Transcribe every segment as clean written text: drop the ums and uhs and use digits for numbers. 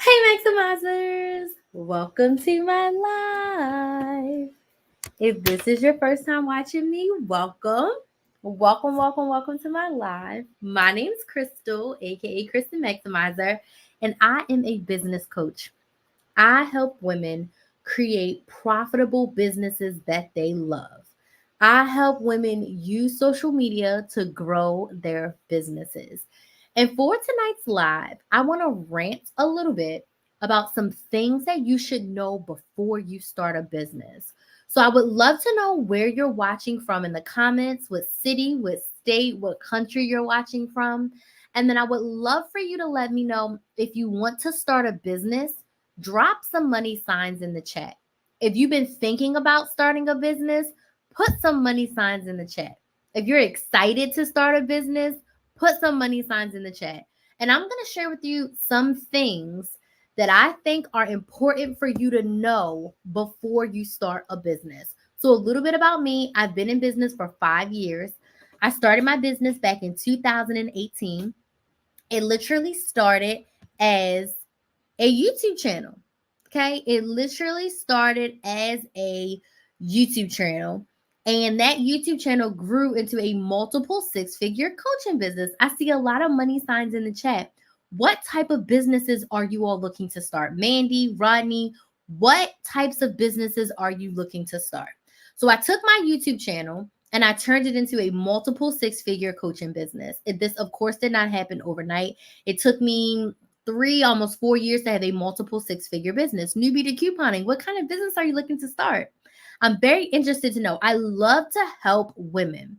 Hey, Maximizers! Welcome to my live. If this is your first time watching me, welcome. Welcome to my live. My name is Crystal, aka Kristen Maximizer, and I am a business coach. I help women create profitable businesses that they love. I help women use social media to grow their businesses. And for tonight's live, I want to rant a little bit about some things that you should know before you start a business. So I would love to know where you're watching from in the comments, what city, what state, what country you're watching from. And then I would love for you to let me know if you want to start a business. Drop some money signs in the chat. If you've been thinking about starting a business, put some money signs in the chat. If you're excited to start a business, put some money signs in the chat. And I'm going to share with you some things that I think are important for you to know before you start a business. So, a little bit about me. I've been in business for 5 years. I started my business back in 2018. It literally started as a YouTube channel. Okay. It literally started as a YouTube channel. And that YouTube channel grew into a multiple six-figure coaching business. I see a lot of money signs in the chat. What type of businesses are you all looking to start? Mandy, Rodney, what types of businesses are you looking to start? So I took my YouTube channel and I turned it into a multiple six-figure coaching business. This, of course, did not happen overnight. It took me almost 4 years to have a multiple six-figure business. Newbie to couponing. What kind of business are you looking to start? I'm very interested to know. I love to help women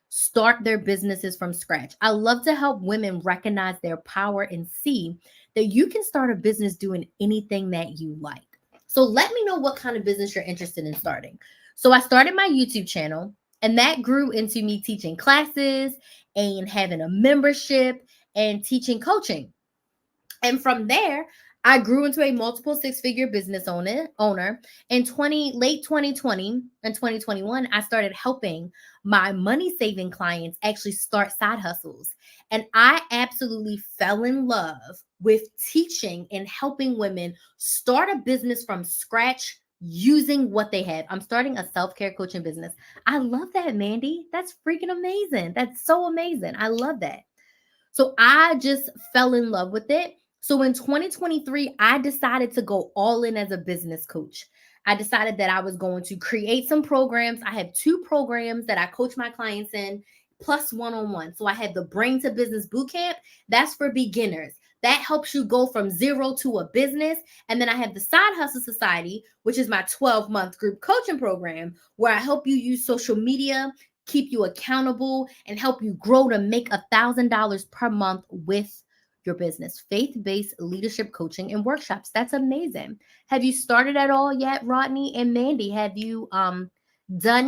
start their businesses from scratch. I love to help women recognize their power and see that you can start a business doing anything that you like. So let me know what kind of business you're interested in starting. So I started my YouTube channel, and that grew into me teaching classes and having a membership and teaching coaching. And from there, I grew into a multiple six-figure business owner. In late 2020 and 2021, I started helping my money saving clients actually start side hustles. And I absolutely fell in love with teaching and helping women start a business from scratch using what they have. I'm starting a self-care coaching business. I love that, Mandy. That's freaking amazing. That's so amazing. I love that. So I just fell in love with it. So in 2023, I decided to go all in as a business coach. I decided that I was going to create some programs. I have 2 programs that I coach my clients in, plus one-on-one. So I have the Brain to Business Bootcamp. That's for beginners. That helps you go from zero to a business. And then I have the Side Hustle Society, which is my 12-month group coaching program, where I help you use social media, keep you accountable, and help you grow to make $1,000 per month with your business. Faith-based leadership coaching and workshops. That's amazing. Have you started at all yet, Rodney and Mandy? Have you done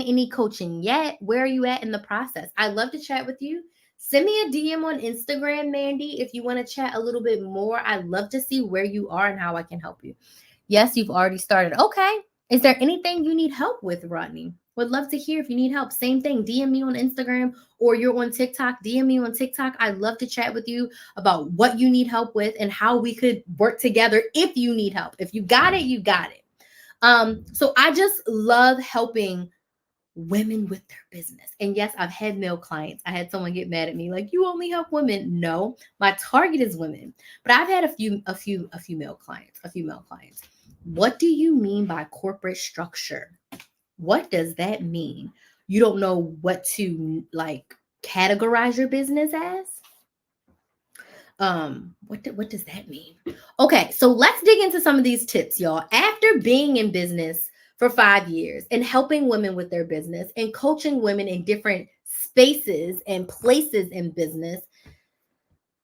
any coaching yet? Where are you at in the process? I'd love to chat with you. Send me a DM on Instagram, Mandy, if you want to chat a little bit more. I'd love to see where you are and how I can help you. Yes, you've already started. Okay. Is there anything you need help with, Rodney? Would love to hear if you need help. Same thing. DM me on Instagram, or you're on TikTok. DM me on TikTok. I'd love to chat with you about what you need help with and how we could work together if you need help. If you got it, you got it. So I just love helping women with their business. And yes, I've had male clients. I had someone get mad at me like, you only help women. No, my target is women. But I've had a few male clients, What do you mean by corporate structure? What does that mean? You don't know what to like categorize your business as? What does that mean? Okay, so let's dig into some of these tips, y'all. After being in business for 5 years and helping women with their business and coaching women in different spaces and places in business,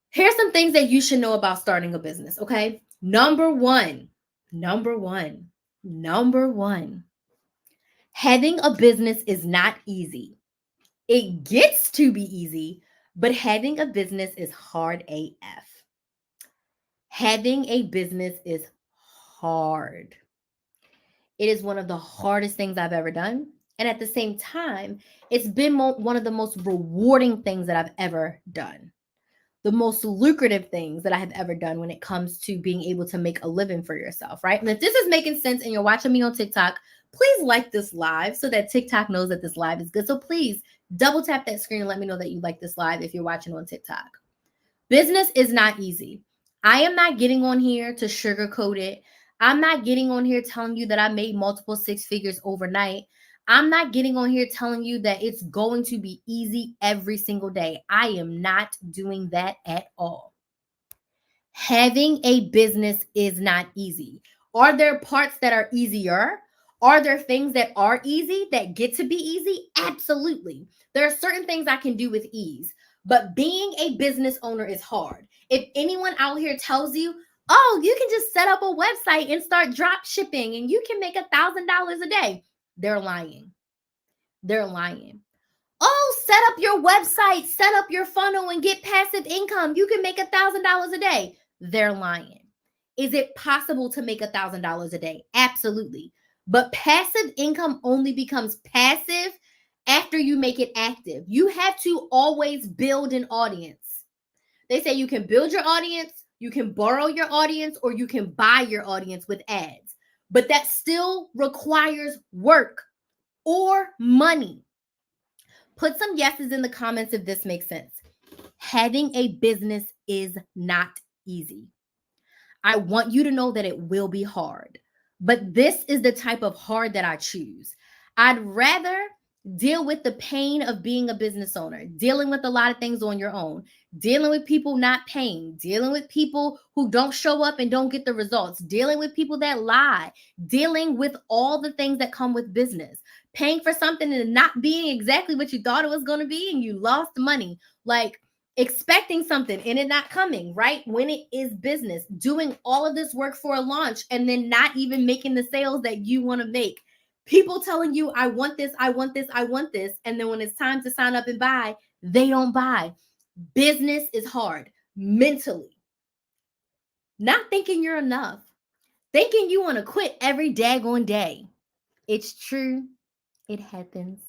here's some things that you should know about starting a business. Okay, number one, number one, number one, having a business is not easy. It gets to be easy, but having a business is hard AF. Having a business is hard. It is one of the hardest things I've ever done. And at the same time, it's been one of the most rewarding things that I've ever done. the most lucrative things that I have ever done when it comes to being able to make a living for yourself, right? And if this is making sense and you're watching me on TikTok, please like this live so that TikTok knows that this live is good. So please double tap that screen and let me know that you like this live if you're watching on TikTok. Business is not easy. I am not getting on here to sugarcoat it. I'm not getting on here telling you that I made multiple six figures overnight. I'm not getting on here telling you that it's going to be easy every single day. I am not doing that at all. Having a business is not easy. Are there parts that are easier? Are there things that are easy that get to be easy? Absolutely. There are certain things I can do with ease, but being a business owner is hard. If anyone out here tells you, oh, you can just set up a website and start drop shipping and you can make $1,000 a day, they're lying. They're lying. Oh, set up your website, set up your funnel and get passive income. You can make $1,000 a day. They're lying. Is it possible to make $1,000 a day? Absolutely. But passive income only becomes passive after you make it active. You have to always build an audience. They say you can build your audience, you can borrow your audience, or you can buy your audience with ads. But that still requires work or money. Put some yeses in the comments if this makes sense. Having a business is not easy. I want you to know that it will be hard, but this is the type of hard that I choose. I'd rather deal with the pain of being a business owner, dealing with a lot of things on your own, dealing with people not paying, dealing with people who don't show up and don't get the results, dealing with people that lie, dealing with all the things that come with business, paying for something and not being exactly what you thought it was going to be and you lost money. Like, expecting something and it not coming, right? When it is business, doing all of this work for a launch and then not even making the sales that you want to make. People telling you, I want this, I want this, I want this. And then when it's time to sign up and buy, they don't buy. Business is hard mentally. Not thinking you're enough. Thinking you want to quit every daggone day. It's true. It happens.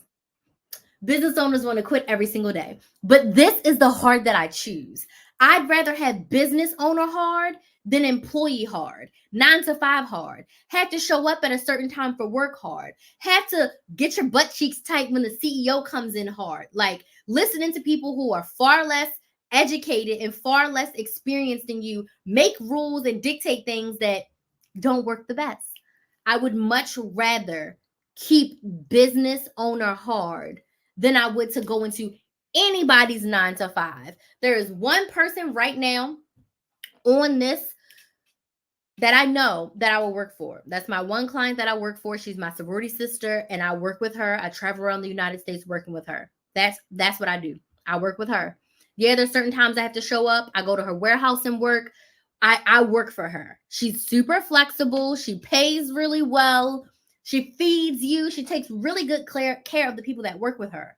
Business owners want to quit every single day. But this is the hard that I choose. I'd rather have business owner hard than employee hard, 9 to 5 hard, have to show up at a certain time for work hard, have to get your butt cheeks tight when the CEO comes in hard. Like listening to people who are far less educated and far less experienced than you make rules and dictate things that don't work the best. I would much rather keep business owner hard than I would to go into anybody's 9 to 5. There is one person right now on this that I know that I will work for. That's my one client that I work for. She's my sorority sister and I work with her. I travel around the United States working with her. That's what I do. I work with her. Yeah, there's certain times I have to show up. I go to her warehouse and work. I work for her. She's super flexible. She pays really well. She feeds you. She takes really good care of the people that work with her.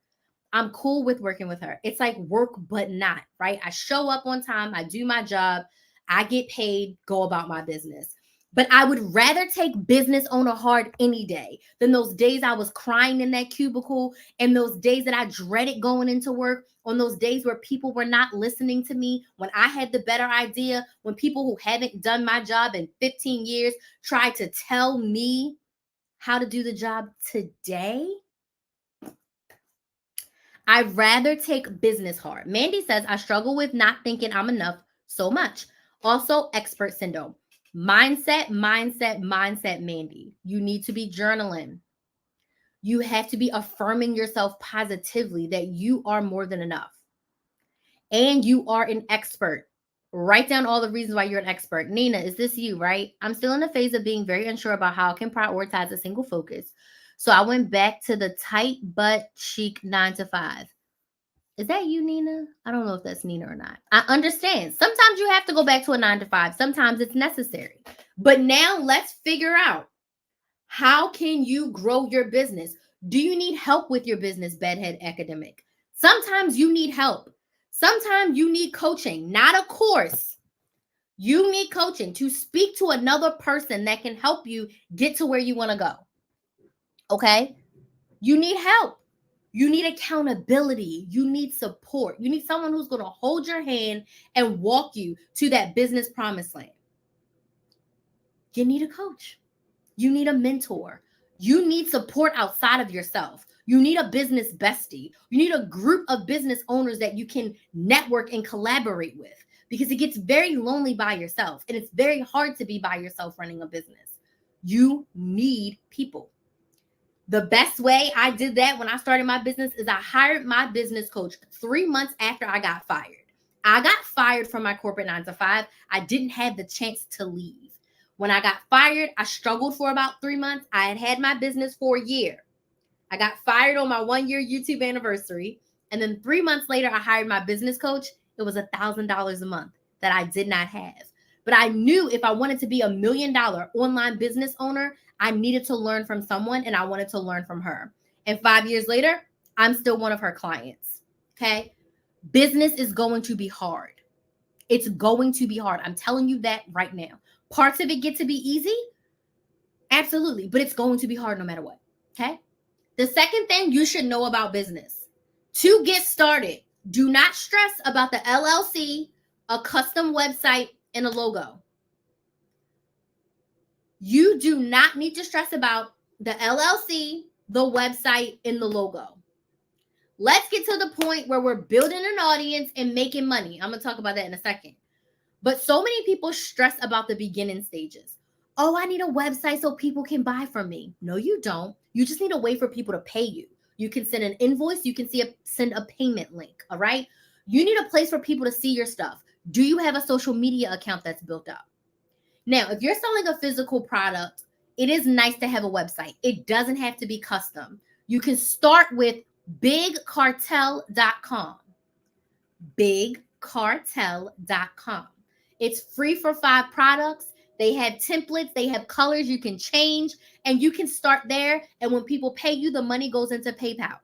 I'm cool with working with her. It's like work, but not, right? I show up on time. I do my job. I get paid, go about my business. But I would rather take business owner hard any day than those days I was crying in that cubicle and those days that I dreaded going into work, on those days where people were not listening to me, when I had the better idea, when people who haven't done my job in 15 years tried to tell me how to do the job today. I'd rather take business hard. Mandy says, I struggle with not thinking I'm enough so much. Also, expert syndrome. Mindset, Mandy. You need to be journaling. You have to be affirming yourself positively that you are more than enough. And you are an expert. Write down all the reasons why you're an expert. Nina, is this you, right? I'm still in the phase of being very unsure about how I can prioritize a single focus. So I went back to the tight butt cheek 9 to 5. Is that you, Nina? I don't know if that's Nina or not. I understand. Sometimes you have to go back to a 9 to 5. Sometimes it's necessary. But now let's figure out, how can you grow your business? Do you need help with your business, bedhead academic? Sometimes you need help. Sometimes you need coaching, not a course. You need coaching to speak to another person that can help you get to where you want to go. Okay? You need help. You need accountability. You need support. You need someone who's going to hold your hand and walk you to that business promised land. You need a coach. You need a mentor. You need support outside of yourself. You need a business bestie. You need a group of business owners that you can network and collaborate with, because it gets very lonely by yourself and it's very hard to be by yourself running a business. You need people. The best way I did that when I started my business is I hired my business coach 3 months after I got fired. I got fired from my corporate 9 to 5. I didn't have the chance to leave. When I got fired, I struggled for about 3 months. I had had my business for a year. I got fired on my 1-year YouTube anniversary. And then 3 months later, I hired my business coach. It was $1,000 a month that I did not have. But I knew if I wanted to be $1 million online business owner, I needed to learn from someone, and I wanted to learn from her. And 5 years later, I'm still one of her clients. Okay. Business is going to be hard. It's going to be hard. I'm telling you that right now. Parts of it get to be easy. Absolutely. But it's going to be hard no matter what. Okay. The second thing you should know about business: to get started, do not stress about the LLC, a custom website, and a logo. You do not need to stress about the LLC, the website, and the logo. Let's get to the point where we're building an audience and making money. I'm going to talk about that in a second. But so many people stress about the beginning stages. Oh, I need a website so people can buy from me. No, you don't. You just need a way for people to pay you. You can send an invoice. You can send a payment link. All right. You need a place for people to see your stuff. Do you have a social media account that's built up? Now, if you're selling a physical product, it is nice to have a website. It doesn't have to be custom. You can start with bigcartel.com. Bigcartel.com. It's free for 5 products. They have templates, they have colors you can change, and you can start there. And when people pay you, the money goes into PayPal.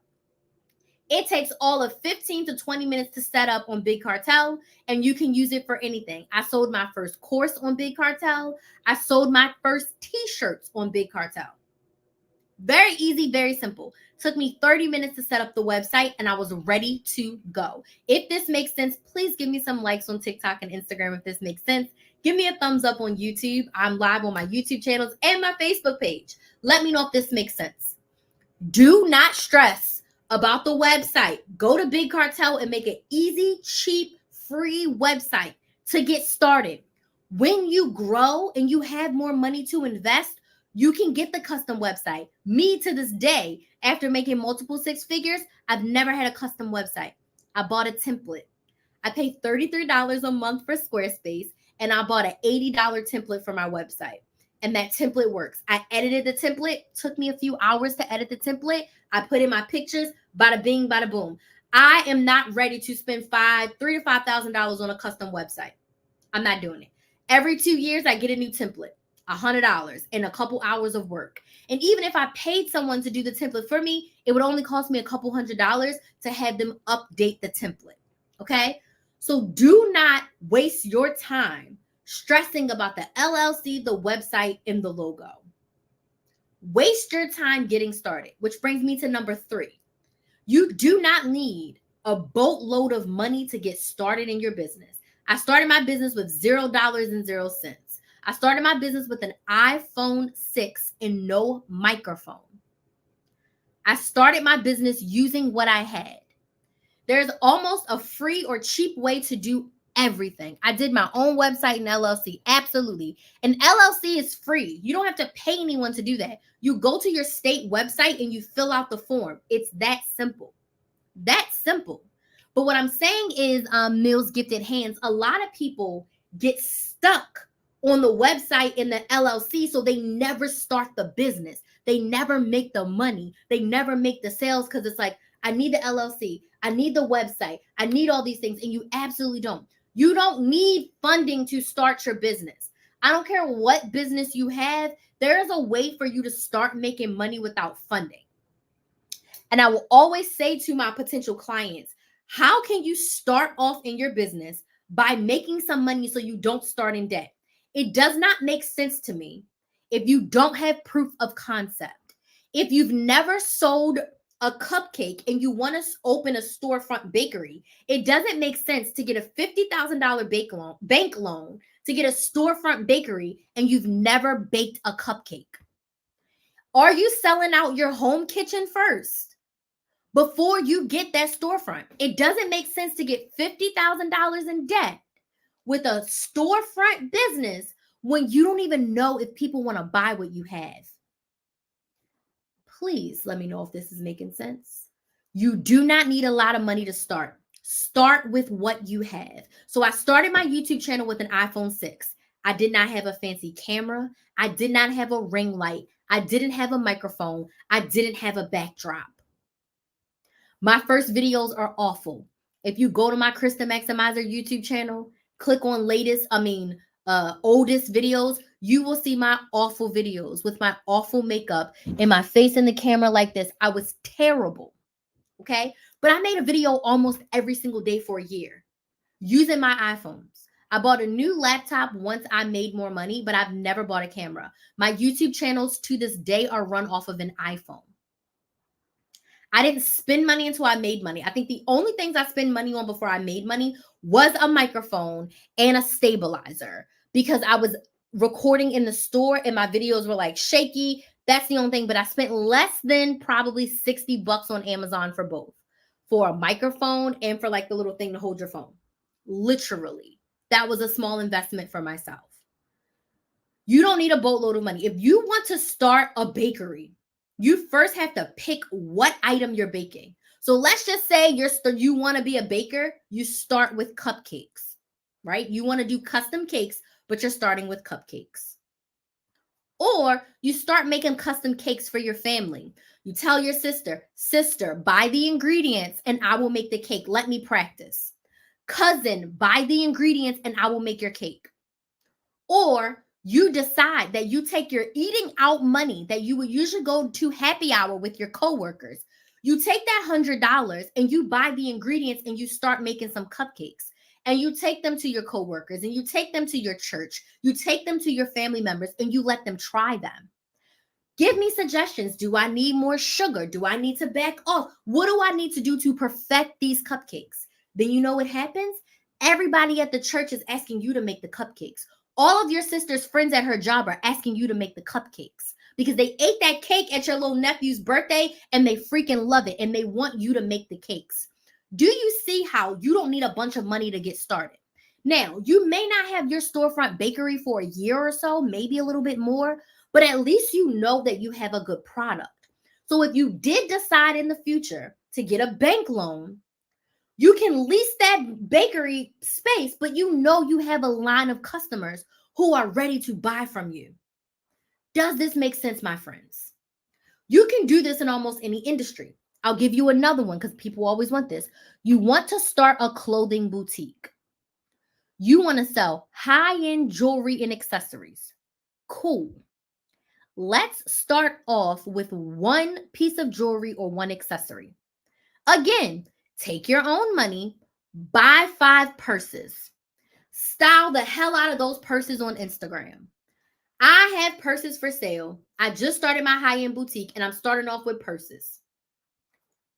It takes all of 15 to 20 minutes to set up on Big Cartel, and you can use it for anything. I sold my first course on Big Cartel. I sold my first t-shirts on Big Cartel. Very easy, very simple. Took me 30 minutes to set up the website, and I was ready to go. If this makes sense, please give me some likes on TikTok and Instagram if this makes sense. Give me a thumbs up on YouTube. I'm live on my YouTube channels and my Facebook page. Let me know if this makes sense. Do not stress about the website. Go to Big Cartel and make an easy, cheap, free website to get started. When you grow and you have more money to invest, you can get the custom website. Me, to this day, after making multiple 6 figures, I've never had a custom website. I bought a template. I paid $33 a month for Squarespace, and I bought an $80 template for my website. And that template works. I edited the template. Took me a few hours to edit the template. I put in my pictures. Bada bing, bada boom. I am not ready to spend $3,000 to $5,000 on a custom website. I'm not doing it. Every 2 years, I get a new template. $100 and a couple hours of work. And even if I paid someone to do the template for me, it would only cost me a couple $100 to have them update the template. Okay? So do not waste your time stressing about the LLC, the website, and the logo. Waste your time getting started, which brings me to number 3. You do not need a boatload of money to get started in your business. I started my business with $0.00. I started my business with an iPhone 6 and no microphone. I started my business using what I had. There's almost a free or cheap way to do everything. I did my own website and LLC. Absolutely. An LLC is free. You don't have to pay anyone to do that. You go to your state website and you fill out the form. It's that simple. That simple. But what I'm saying is, Mills Gifted Hands, a lot of people get stuck on the website in the LLC, so they never start the business. They never make the money. They never make the sales, because it's like, I need the LLC. I need the website. I need all these things. And you absolutely don't. You don't need funding to start your business. I don't care what business you have. There is a way for you to start making money without funding. And I will always say to my potential clients, how can you start off in your business by making some money so you don't start in debt? It does not make sense to me if you don't have proof of concept. If you've never sold a cupcake and you want to open a storefront bakery, it doesn't make sense to get a $50,000 bank loan to get a storefront bakery and you've never baked a cupcake. Are you selling out your home kitchen first before you get that storefront? It doesn't make sense to get $50,000 in debt with a storefront business when you don't even know if people want to buy what you have. Please let me know if this is making sense. You do not need a lot of money to start. Start with what you have. So I started my YouTube channel with an iPhone 6. I did not have a fancy camera. I did not have a ring light. I didn't have a microphone. I didn't have a backdrop. My first videos are awful. If you go to my Krista Maximizer YouTube channel, click on oldest videos, you will see my awful videos with my awful makeup and my face in the camera like this. I was terrible. Okay. But I made a video almost every single day for a year using my iPhones. I bought a new laptop once I made more money, but I've never bought a camera. My YouTube channels to this day are run off of an iPhone. I didn't spend money until I made money. I think the only things I spent money on before I made money was a microphone and a stabilizer because I was recording in the store and my videos were like shaky. That's the only thing. But I spent less than probably $60 on Amazon for both, for a microphone and for like the little thing to hold your phone. Literally, that was a small investment for myself. You don't need a boatload of money. If you want to start a bakery, you first have to pick what item you're baking. So let's just say you want to be a baker, you start with cupcakes, right? You want to do custom cakes, but you're starting with cupcakes. Or you start making custom cakes for your family. You tell your sister, buy the ingredients and I will make the cake. Let me practice. Cousin, buy the ingredients and I will make your cake. Or you decide that you take your eating out money that you would usually go to happy hour with your coworkers. You take that $100 and you buy the ingredients and you start making some cupcakes. And you take them to your coworkers and you take them to your church. You take them to your family members and you let them try them. Give me suggestions. Do I need more sugar? Do I need to back off? What do I need to do to perfect these cupcakes? Then you know what happens? Everybody at the church is asking you to make the cupcakes. All of your sister's friends at her job are asking you to make the cupcakes because they ate that cake at your little nephew's birthday and they freaking love it and they want you to make the cakes. Do you see how you don't need a bunch of money to get started? Now, you may not have your storefront bakery for a year or so, maybe a little bit more, but at least you know that you have a good product. So if you did decide in the future to get a bank loan, you can lease that bakery space, but you know you have a line of customers who are ready to buy from you. Does this make sense, my friends? You can do this in almost any industry. I'll give you another one because people always want this. You want to start a clothing boutique. You want to sell high-end jewelry and accessories. Cool. Let's start off with one piece of jewelry or one accessory. Again, take your own money, buy 5 purses. Style the hell out of those purses on Instagram. I have purses for sale. I just started my high-end boutique and I'm starting off with purses.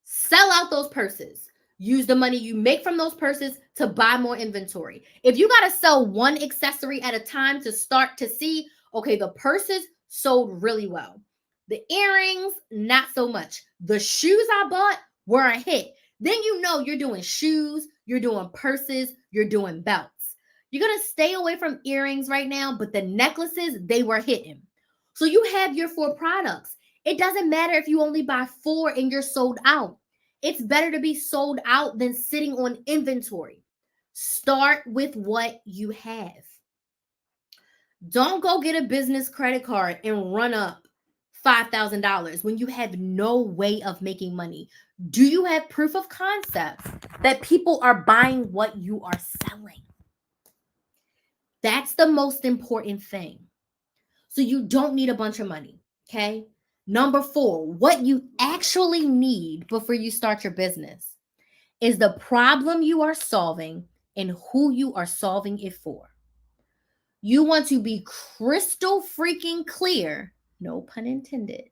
Sell out those purses. Use the money you make from those purses to buy more inventory. If you got to sell one accessory at a time to start to see, okay, the purses sold really well. The earrings, not so much. The shoes I bought were a hit. Then you know you're doing shoes, you're doing purses, you're doing belts. You're going to stay away from earrings right now, but the necklaces, they were hitting. So you have your 4 products. It doesn't matter if you only buy 4 and you're sold out. It's better to be sold out than sitting on inventory. Start with what you have. Don't go get a business credit card and run up $5,000 when you have no way of making money. Do you have proof of concept that people are buying what you are selling? That's the most important thing. So you don't need a bunch of money, okay? Number 4, what you actually need before you start your business is the problem you are solving and who you are solving it for. You want to be crystal freaking clear, no pun intended,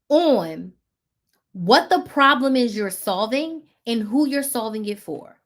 on what the problem is you're solving and who you're solving it for.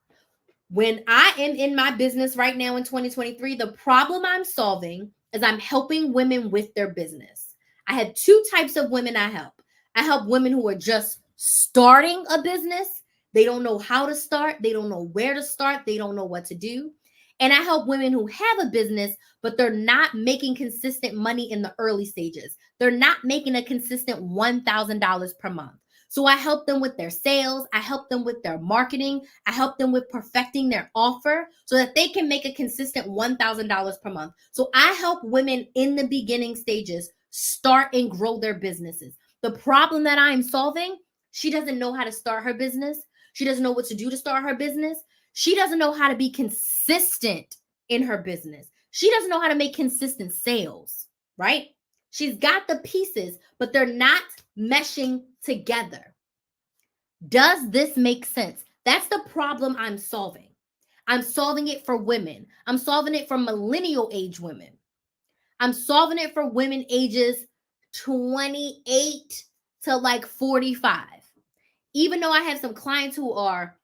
When I am in my business right now in 2023, the problem I'm solving is I'm helping women with their business. I have two types of women I help. I help women who are just starting a business. They don't know how to start, they don't know where to start, they don't know what to do. And I help women who have a business, but they're not making consistent money in the early stages. They're not making a consistent $1,000 per month. So I help them with their sales, I help them with their marketing, I help them with perfecting their offer so that they can make a consistent $1,000 per month. So I help women in the beginning stages start and grow their businesses. The problem that I am solving, she doesn't know how to start her business. She doesn't know what to do to start her business. She doesn't know how to be consistent in her business. She doesn't know how to make consistent sales, right? She's got the pieces, but they're not meshing together. Does this make sense? That's the problem I'm solving. I'm solving it for women. I'm solving it for millennial age women. I'm solving it for women ages 28 to like 45. Even though I have some clients who are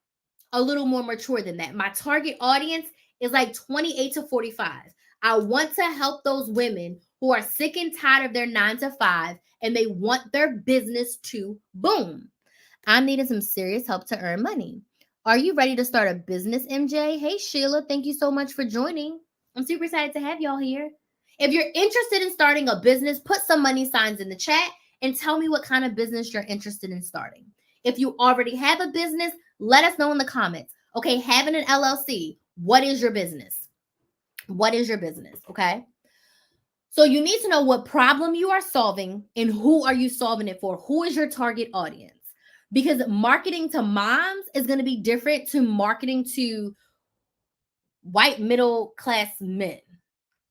a little more mature than that, my target audience is like 28 to 45. I want to help those women who are sick and tired of their 9 to 5 and they want their business to boom. I'm needing some serious help to earn money. Are you ready to start a business, MJ? Hey, Sheila, thank you so much for joining. I'm super excited to have y'all here. If you're interested in starting a business, put some money signs in the chat and tell me what kind of business you're interested in starting. If you already have a business, let us know in the comments. Okay, having an LLC, what is your business? What is your business? Okay. So you need to know what problem you are solving and who are you solving it for? Who is your target audience? Because marketing to moms is going to be different to marketing to white middle class men.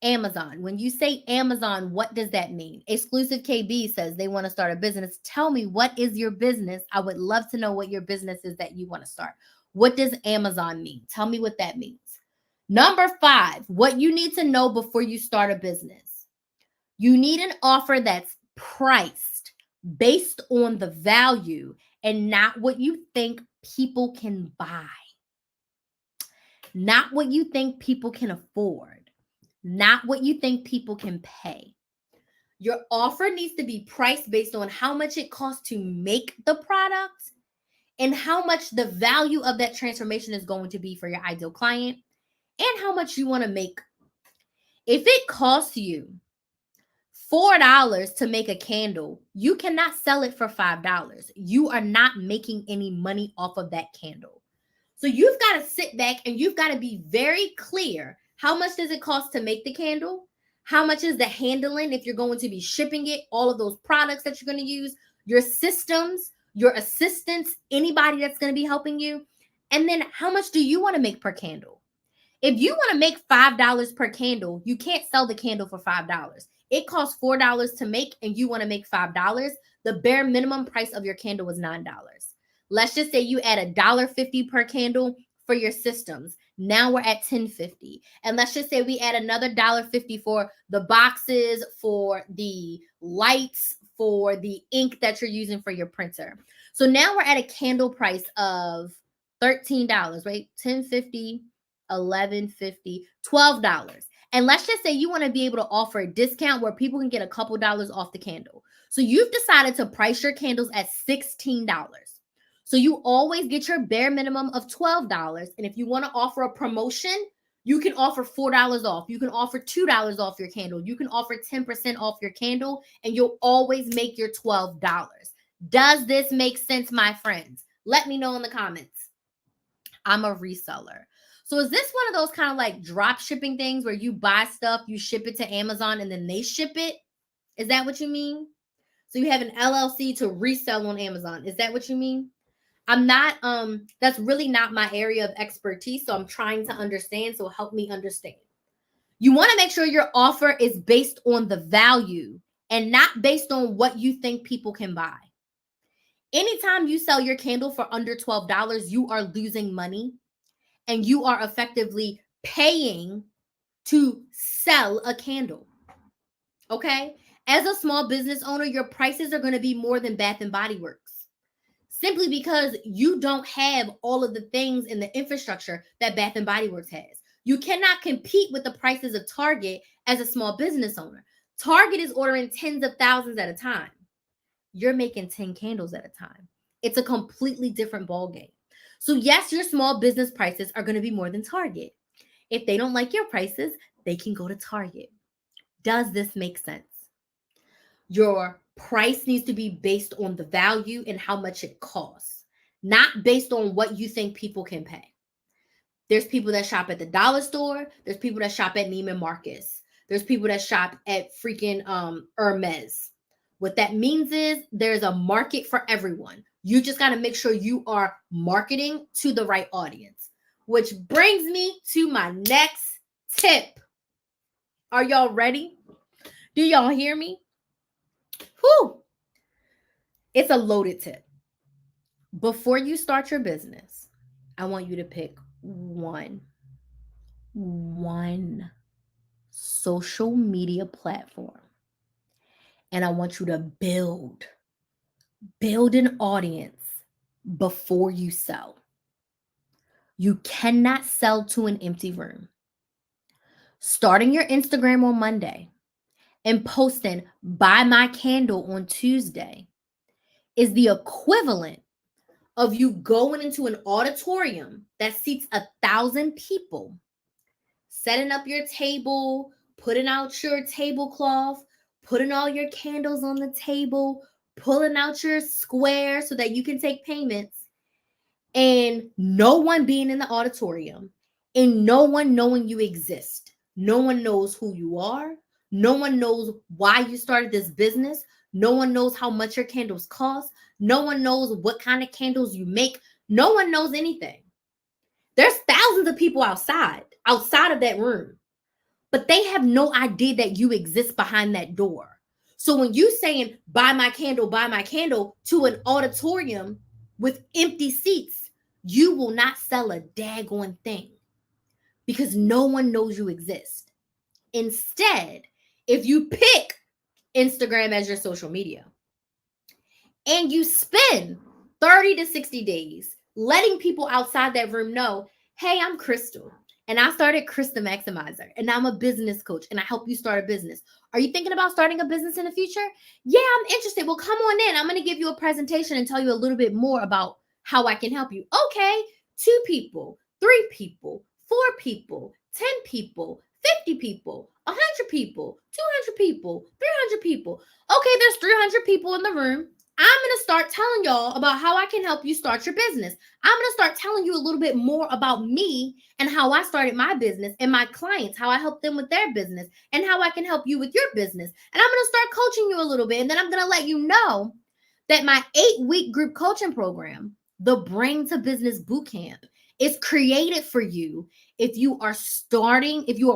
Amazon. When you say Amazon, what does that mean? Exclusive KB says they want to start a business. Tell me, what is your business? I would love to know what your business is that you want to start. What does Amazon mean? Tell me what that means. Number 5, what you need to know before you start a business. You need an offer that's priced based on the value and not what you think people can buy, not what you think people can afford, not what you think people can pay. Your offer needs to be priced based on how much it costs to make the product and how much the value of that transformation is going to be for your ideal client and how much you want to make. If it costs you $4 to make a candle, you cannot sell it for $5. You are not making any money off of that candle. So you've got to sit back and you've got to be very clear. How much does it cost to make the candle? How much is the handling if you're going to be shipping it? All of those products that you're going to use, your systems, your assistants, anybody that's going to be helping you. And then how much do you want to make per candle? If you want to make $5 per candle, you can't sell the candle for $5. It costs $4 to make and you want to make $5. The bare minimum price of your candle is $9. Let's just say you add $1.50 per candle for your systems. Now we're at $10.50. And let's just say we add another $1.50 for the boxes, for the lights, for the ink that you're using for your printer. So now we're at a candle price of $13, right? $10.50, $11.50, $12. And let's just say you want to be able to offer a discount where people can get a couple dollars off the candle. So you've decided to price your candles at $16. So you always get your bare minimum of $12. And if you want to offer a promotion, you can offer $4 off. You can offer $2 off your candle. You can offer 10% off your candle, and you'll always make your $12. Does this make sense, my friends? Let me know in the comments. I'm a reseller. So is this one of those kind of like drop shipping things where you buy stuff, you ship it to Amazon, and then they ship it? Is that what you mean? So you have an LLC to resell on Amazon. Is that what you mean? I'm not, that's really not my area of expertise. So I'm trying to understand. So help me understand. You want to make sure your offer is based on the value and not based on what you think people can buy. Anytime you sell your candle for under $12, you are losing money and you are effectively paying to sell a candle. Okay? As a small business owner, your prices are going to be more than Bath and Body Works. simply because you don't have all of the things in the infrastructure that Bath and Body Works has. You cannot compete with the prices of Target as a small business owner. Target is ordering tens of thousands at a time. You're making 10 candles at a time. It's a completely different ballgame. So, yes, your small business prices are going to be more than Target. If they don't like your prices, they can go to Target. Does this make sense? Your price needs to be based on the value and how much it costs, not based on what you think people can pay. There's people that shop at the dollar store. There's people that shop at Neiman Marcus. There's people that shop at freaking Hermes. What that means is there's a market for everyone. You just got to make sure you are marketing to the right audience. Which brings me to my next tip. Are y'all ready? Do y'all hear me? Whew. It's a loaded tip. Before you start your business, I want you to pick one social media platform. And I want you to build an audience before you sell. You cannot sell to an empty room. Starting your Instagram on Monday and posting buy my candle on Tuesday is the equivalent of you going into an auditorium that seats 1,000 people, setting up your table, putting out your tablecloth, putting all your candles on the table, pulling out your square so that you can take payments, and no one being in the auditorium and no one knowing you exist. No one knows who you are. No one knows why you started this business. No one knows how much your candles cost. No one knows what kind of candles you make. No one knows anything. There's thousands of people outside of that room, but they have no idea that you exist behind that door. So when you saying buy my candle to an auditorium with empty seats, you will not sell a daggone thing because no one knows you exist. Instead, if you pick Instagram as your social media and you spend 30 to 60 days letting people outside that room know, hey, I'm Crystal. And I started Krista Maximizer, and I'm a business coach, and I help you start a business. Are you thinking about starting a business in the future? Yeah, I'm interested. Well, come on in. I'm going to give you a presentation and tell you a little bit more about how I can help you. Okay, 2 people, 3 people, 4 people, 10 people, 50 people, 100 people, 200 people, 300 people. Okay, there's 300 people in the room. I'm going to start telling y'all about how I can help you start your business. I'm going to start telling you a little bit more about me and how I started my business and my clients, how I help them with their business and how I can help you with your business. And I'm going to start coaching you a little bit. And then I'm going to let you know that my 8-week group coaching program, the Brain to Business Bootcamp, is created for you if you are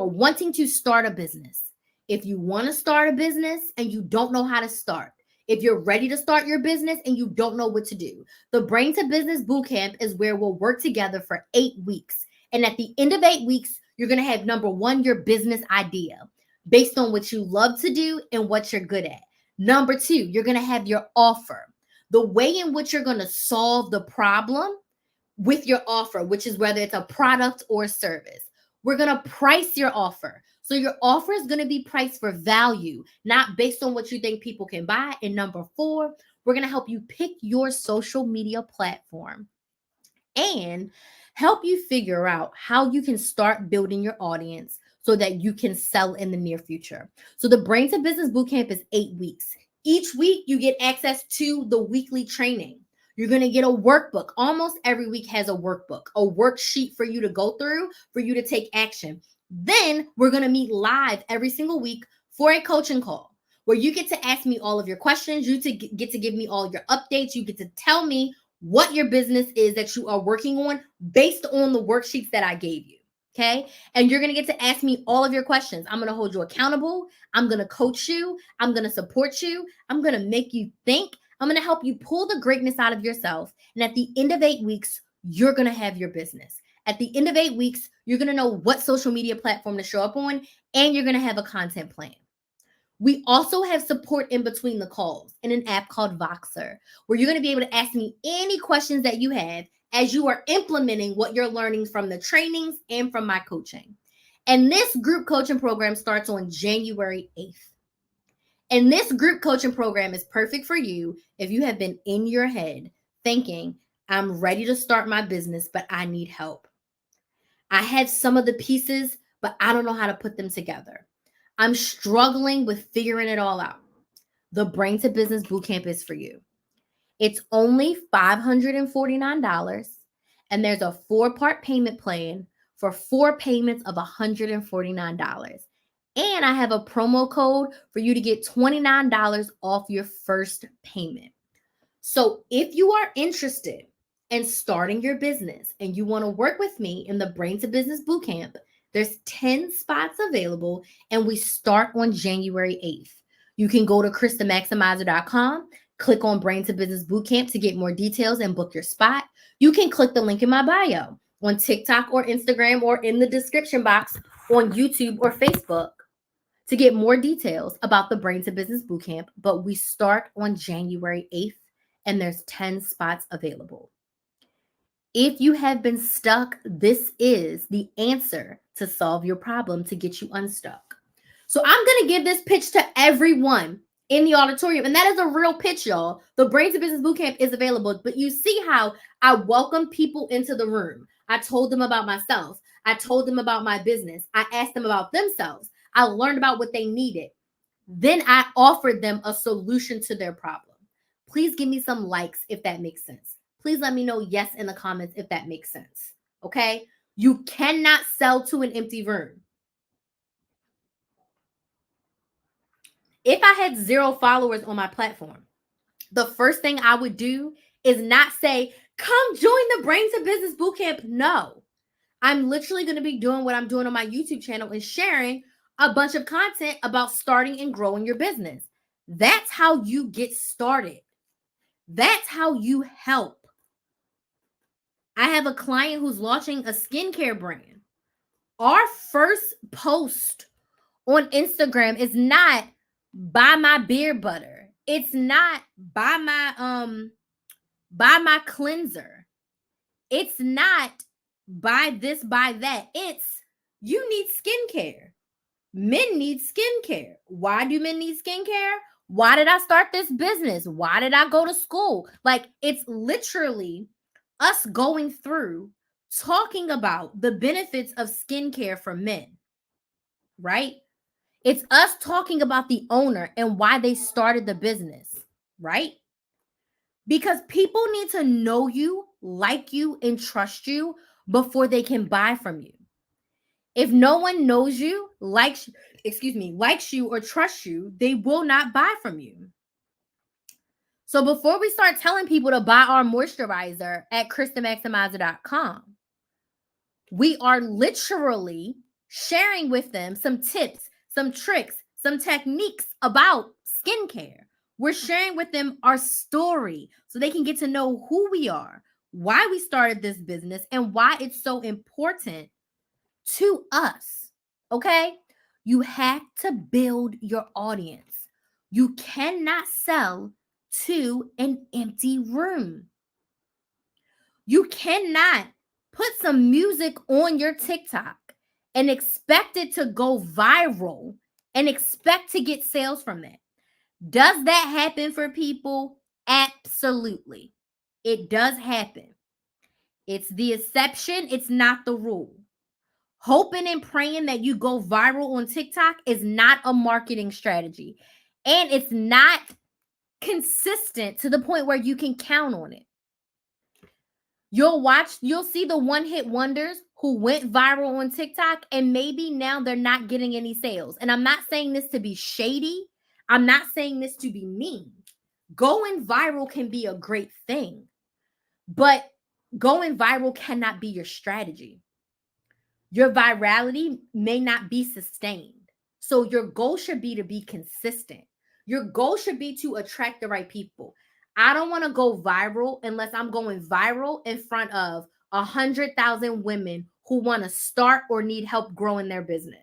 wanting to start a business. If you want to start a business and you don't know how to start, if you're ready to start your business and you don't know what to do, the Brain to Business Bootcamp is where we'll work together for 8 weeks. And at the end of 8 weeks, you're going to have, number one, your business idea based on what you love to do and what you're good at. Number 2, you're going to have your offer, the way in which you're going to solve the problem with your offer, which is whether it's a product or service. We're going to price your offer. So your offer is going to be priced for value, not based on what you think people can buy. And number 4, we're going to help you pick your social media platform and help you figure out how you can start building your audience so that you can sell in the near future. So the Brain to Business Bootcamp is 8 weeks. Each week you get access to the weekly training. You're going to get a workbook. Almost every week has a workbook, a worksheet for you to go through, for you to take action. Then we're going to meet live every single week for a coaching call where you get to ask me all of your questions. You get to give me all your updates. You get to tell me what your business is that you are working on based on the worksheets that I gave you. Okay. And you're going to get to ask me all of your questions. I'm going to hold you accountable. I'm going to coach you. I'm going to support you. I'm going to make you think. I'm going to help you pull the greatness out of yourself. And at the end of 8 weeks, you're going to have your business. At the end of 8 weeks, you're going to know what social media platform to show up on, and you're going to have a content plan. We also have support in between the calls in an app called Voxer, where you're going to be able to ask me any questions that you have as you are implementing what you're learning from the trainings and from my coaching. And this group coaching program starts on January 8th. And this group coaching program is perfect for you if you have been in your head thinking, I'm ready to start my business, but I need help. I have some of the pieces, but I don't know how to put them together. I'm struggling with figuring it all out. The Brain to Business Bootcamp is for you. It's only $549, and there's a 4-part payment plan for 4 payments of $149. And I have a promo code for you to get $29 off your first payment. So if you are interested in starting your business and you want to work with me in the Brain to Business Bootcamp, there's 10 spots available and we start on January 8th. You can go to KristaMaximizer.com, click on Brain to Business Bootcamp to get more details and book your spot. You can click the link in my bio on TikTok or Instagram or in the description box on YouTube or Facebook to get more details about the Brain to Business Bootcamp, but we start on January 8th and there's 10 spots available. If you have been stuck, this is the answer to solve your problem to get you unstuck. So I'm going to give this pitch to everyone in the auditorium, and that is a real pitch, y'all. The Brain to Business Bootcamp is available, but you see how I welcome people into the room. I told them about myself. I told them about my business. I asked them about themselves. I learned about what they needed. Then I offered them a solution to their problem. Please give me some likes if that makes sense. Please let me know yes in the comments if that makes sense. Okay? You cannot sell to an empty room. If I had 0 followers on my platform, the first thing I would do is not say, come join the Brain to Business Bootcamp. No. I'm literally going to be doing what I'm doing on my YouTube channel and sharing a bunch of content about starting and growing your business. That's how you get started. That's how you help. I have a client who's launching a skincare brand. Our first post on Instagram is not buy my beard butter. It's not buy my cleanser. It's not buy this, buy that. It's you need skincare. Men need skincare. Why do men need skincare? Why did I start this business? Why did I go to school? Like, it's literally us going through talking about the benefits of skincare for men, right? It's us talking about the owner and why they started the business, right? Because people need to know you, like you, and trust you before they can buy from you. If no one knows you, likes you or trusts you, they will not buy from you. So before we start telling people to buy our moisturizer at KristaMaximizer.com, we are literally sharing with them some tips, some tricks, some techniques about skincare. We're sharing with them our story so they can get to know who we are, why we started this business, and why it's so important to us. Okay? You have to build your audience. You cannot sell to an empty room. You cannot put some music on your TikTok and expect it to go viral and expect to get sales from that. Does that happen for people? Absolutely. It does happen. It's the exception, it's not the rule. Hoping and praying that you go viral on TikTok is not a marketing strategy. And it's not consistent to the point where you can count on it. You'll see the one-hit wonders who went viral on TikTok and maybe now they're not getting any sales. And I'm not saying this to be shady. I'm not saying this to be mean. Going viral can be a great thing, but going viral cannot be your strategy. Your virality may not be sustained. So your goal should be to be consistent. Your goal should be to attract the right people. I don't want to go viral unless I'm going viral in front of 100,000 women who want to start or need help growing their business.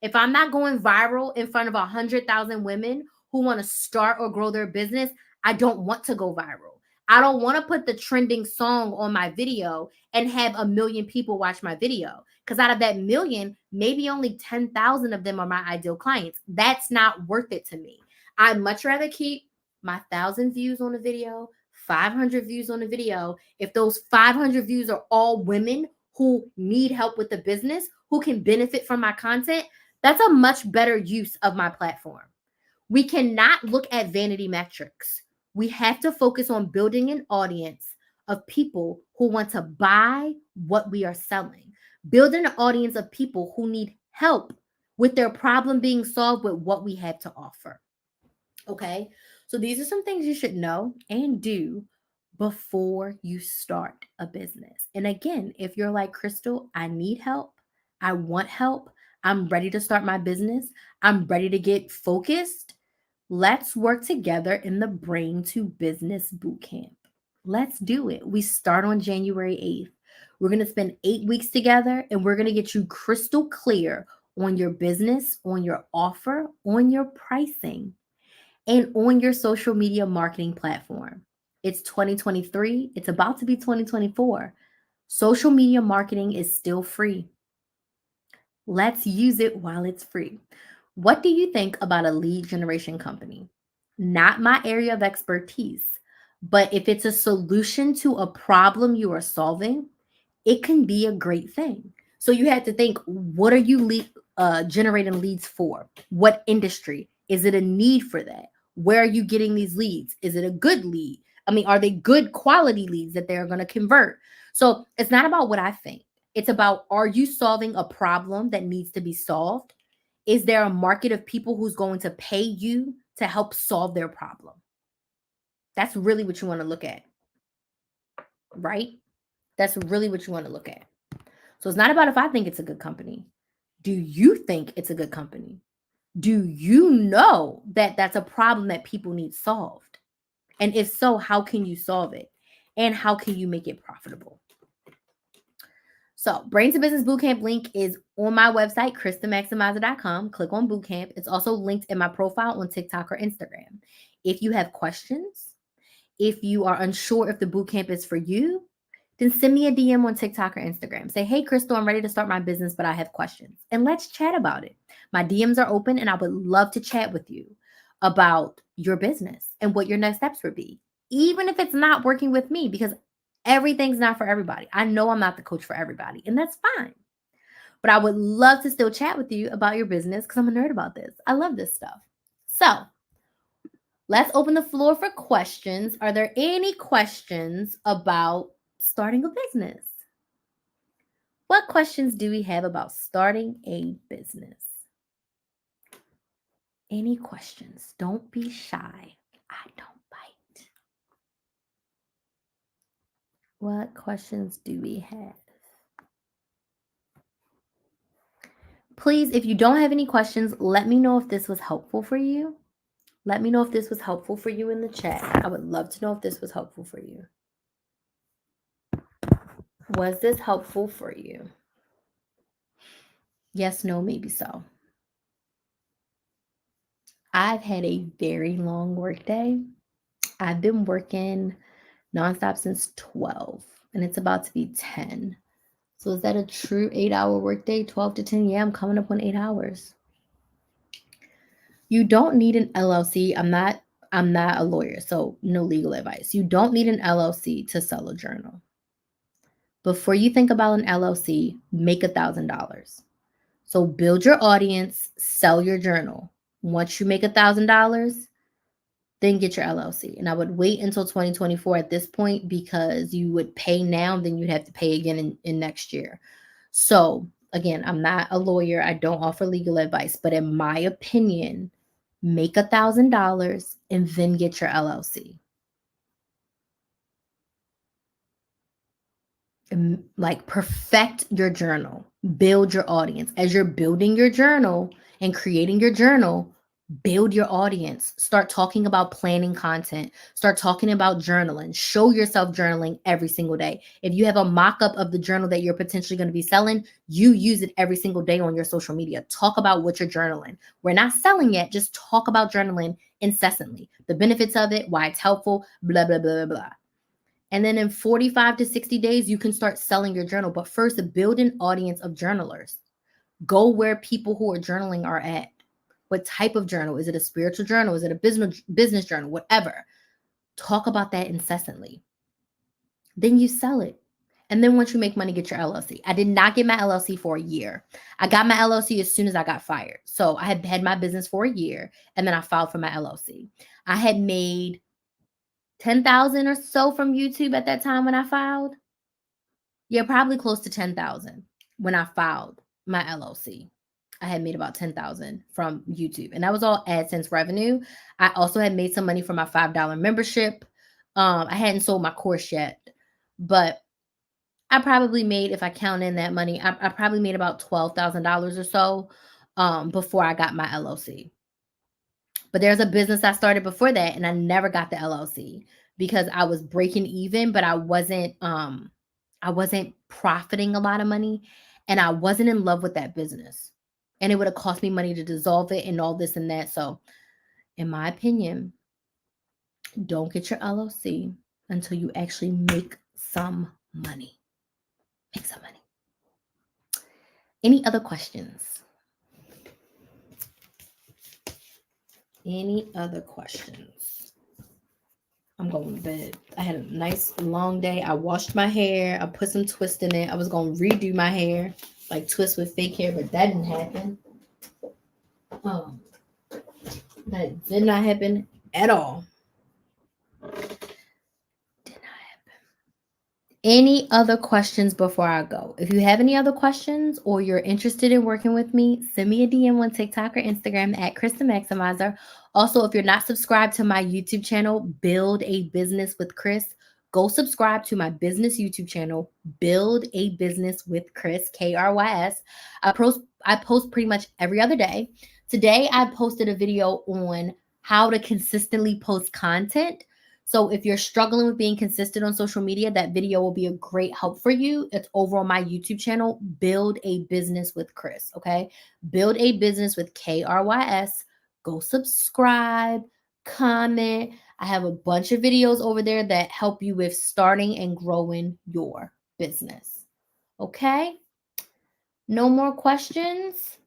If I'm not going viral in front of 100,000 women who want to start or grow their business, I don't want to go viral. I don't want to put the trending song on my video and have a million people watch my video. Because out of that million, maybe only 10,000 of them are my ideal clients. That's not worth it to me. I'd much rather keep my 1,000 views on a video, 500 views on a video. If those 500 views are all women who need help with the business, who can benefit from my content, that's a much better use of my platform. We cannot look at vanity metrics. We have to focus on building an audience of people who want to buy what we are selling, building an audience of people who need help with their problem being solved with what we have to offer. Okay, so these are some things you should know and do before you start a business. And again, if you're like, Crystal, I need help, I want help, I'm ready to start my business, I'm ready to get focused, let's work together in the Brain to Business Bootcamp. Let's do it. We start on January 8th. We're going to spend 8 weeks together and we're going to get you crystal clear on your business, on your offer, on your pricing, and on your social media marketing platform. It's 2023, it's about to be 2024. Social media marketing is still free. Let's use it while it's free. What do you think about a lead generation company? Not my area of expertise, but if it's a solution to a problem you are solving, it can be a great thing. So you have to think, what are you generating leads for? What industry? Is it a need for that? Where are you getting these leads? Is it a good lead? I mean, are they good quality leads that they're going to convert? So it's not about what I think. It's about, are you solving a problem that needs to be solved? Is there a market of people who's going to pay you to help solve their problem? That's really what you want to look at, right? That's really what you want to look at. So it's not about if I think it's a good company. Do you think it's a good company? Do you know that that's a problem that people need solved? And if so, how can you solve it? And how can you make it profitable? So, Brain to Business Bootcamp link is on my website, KristaMaximizer.com. Click on Bootcamp. It's also linked in my profile on TikTok or Instagram. If you have questions, if you are unsure if the bootcamp is for you, then send me a DM on TikTok or Instagram. Say, hey, Crystal, I'm ready to start my business, but I have questions. And let's chat about it. My DMs are open and I would love to chat with you about your business and what your next steps would be, even if it's not working with me, because everything's not for everybody. I know I'm not the coach for everybody, and that's fine. But I would love to still chat with you about your business because I'm a nerd about this. I love this stuff. So let's open the floor for questions. Are there any questions about starting a business? What questions do we have about starting a business? Any questions? Don't be shy. I don't bite. What questions do we have? Please, if you don't have any questions, let me know if this was helpful for you. Let me know if this was helpful for you in the chat. I would love to know if this was helpful for you. Was this helpful for you? Yes, no, maybe so. I've had a very long work day. I've been working nonstop since 12 and it's about to be 10. So is that a true 8-hour workday? 12 to 10? Yeah, I'm coming up on 8 hours. You don't need an LLC. I'm not a lawyer, so no legal advice. You don't need an LLC to sell a journal. Before you think about an LLC, make $1,000. So build your audience, sell your journal. Once you make $1,000, then get your LLC. And I would wait until 2024 at this point because you would pay now, then you'd have to pay again in next year. So again, I'm not a lawyer. I don't offer legal advice, but in my opinion, make $1,000 and then get your LLC. Like perfect your journal, build your audience. As you're building your journal and creating your journal, Build your audience. Start talking about planning content. Start talking about journaling. Show yourself journaling every single day. If you have a mock up of the journal that you're potentially going to be selling, you use it every single day on your social media. Talk about what you're journaling. We're not selling yet. Just talk about journaling incessantly. The benefits of it, why it's helpful, blah, blah, blah, blah, blah. And then in 45 to 60 days, you can start selling your journal. But first, build an audience of journalers. Go where people who are journaling are at. What type of journal? Is it a spiritual journal? Is it a business journal? Whatever. Talk about that incessantly. Then you sell it. And then once you make money, get your LLC. I did not get my LLC for a year. I got my LLC as soon as I got fired. So I had had my business for a year and then I filed for my LLC. I had made 10,000 or so from YouTube at that time when I filed. Yeah, probably close to 10,000 when I filed my LLC. I had made about 10,000 from YouTube, and that was all AdSense revenue. I also had made some money from my $5 membership. I hadn't sold my course yet, but I probably made, if I count in that money, I probably made about $12,000 or so before I got my LLC. But there's a business I started before that, and I never got the LLC because I was breaking even, but I wasn't profiting a lot of money, and I wasn't in love with that business. And it would have cost me money to dissolve it and all this and that. So, in my opinion, don't get your LLC until you actually make some money. Make some money. Any other questions? Any other questions? I'm going to bed. I had a nice long day. I washed my hair. I put some twist in it. I was going to redo my hair, like twist with fake hair, but that didn't happen. That did not happen at all. Any other questions before I go? If you have any other questions or you're interested in working with me, send me a DM on TikTok or Instagram at Krista Maximizer. Also, if you're not subscribed to my YouTube channel, Build a Business with Chris, go subscribe to my business YouTube channel, Build a Business with Chris, KRYS. I post pretty much every other day. Today, I posted a video on how to consistently post content. So if you're struggling with being consistent on social media, that video will be a great help for you. It's over on my YouTube channel, Build a Business with Chris, okay? Build a Business with KRYS. Go subscribe, comment. I have a bunch of videos over there that help you with starting and growing your business, okay? No more questions?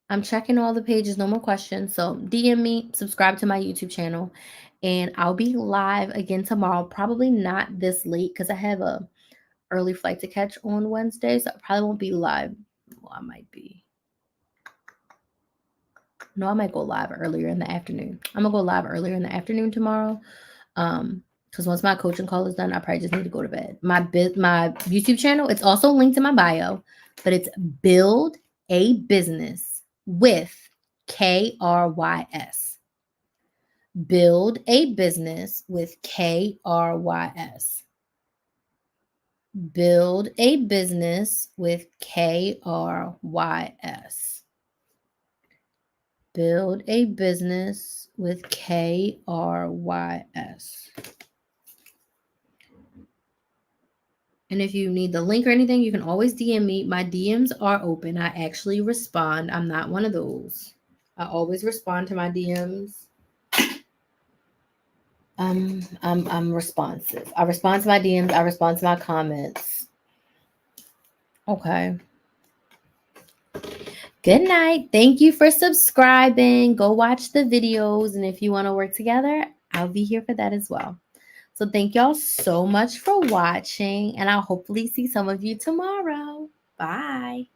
I'm checking all the pages, no more questions. So DM me, subscribe to my YouTube channel, and I'll be live again tomorrow. Probably not this late because I have a early flight to catch on Wednesday, so I probably won't be live. Well, I might be. No, I might go live earlier in the afternoon. I'm gonna go live earlier in the afternoon tomorrow. Because once my coaching call is done, I probably just need to go to bed. My YouTube channel, it's also linked in my bio, but it's Build a Business with KRYS. Build a Business with KRYS. Build a Business with KRYS. Build a Business with KRYS. And if you need the link or anything, you can always DM me. My DMs are open. I actually respond. I'm not one of those. I always respond to my DMs. I'm responsive. I respond to my DMs. I respond to my comments. Okay. Good night. Thank you for subscribing. Go watch the videos. And if you want to work together, I'll be here for that as well. So thank y'all so much for watching, and I'll hopefully see some of you tomorrow. Bye.